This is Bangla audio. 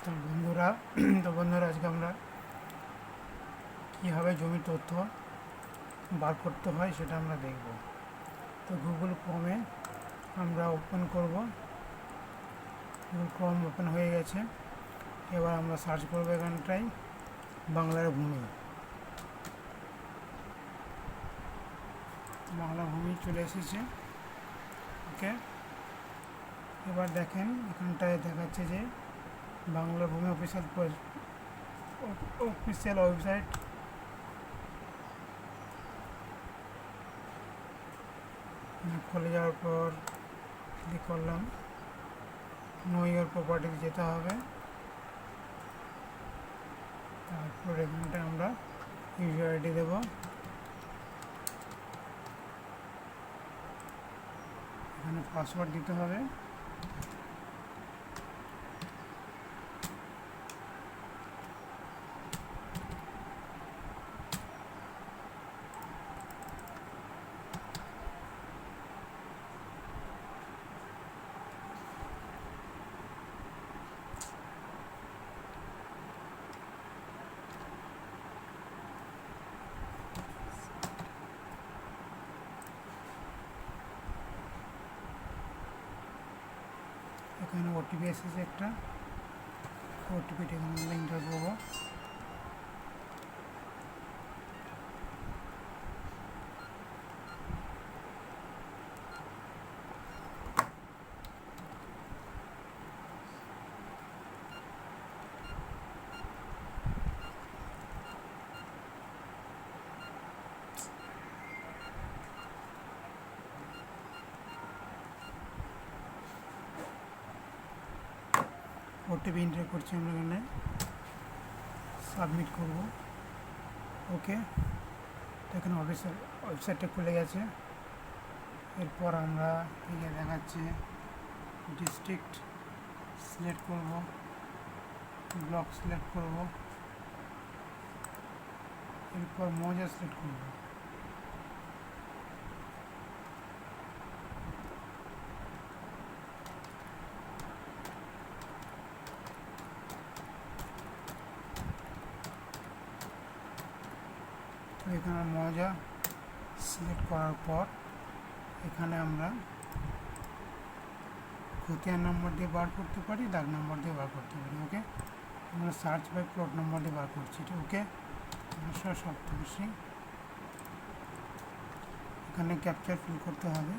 তো বন্ধুরা আজকে আমরা কীভাবে জমির তথ্য বার করতে হয় সেটা আমরা দেখব। তো গুগল ক্রোমে আমরা ওপেন করব। গুগল ক্রোম ওপেন হয়ে গেছে। এবার আমরা সার্চ করবো এখানটায় বাংলার ভূমি। বাংলা ভূমি চলে এসেছে। ওকে, এবার দেখেন এখানটায় দেখাচ্ছে যে বাংলা ভূমি অফিসিয়াল ওয়েবসাইট। খুলে যাওয়ার পর ক্লিক করলাম, নো ইওর প্রপার্টিতে যেতে হবে। তারপর এখানটায় আমরা ইউজার আইডি দেব। এখানে পাসওয়ার্ড দিতে হবে। এখানে ওটিপি এসেছে একটা, ওটিপিটা এখানে আমরা এন্টার করবো। ওটিপি এন্টার করছি আমরা, এখানে সাবমিট করব। ওকে, এখানে ওয়েবসাইটটা খুলে গেছে। এরপর আমরা এখানে দেখাচ্ছে ডিস্ট্রিক্ট সিলেক্ট করব, ব্লক সিলেক্ট করব, এরপর মৌজা সিলেক্ট করব। তো এখানে মৌজা সিলেক্ট করার পর এখানে আমরা খতিয়ান নম্বর দিয়ে বার করতে পারি, দাগ নম্বর দিয়ে বার করতে পারি। ওকে, আমরা সার্চ বাই প্লট নম্বর দিয়ে বার করছি। ওকে, 987। এখানে ক্যাপচার ফিল করতে হবে।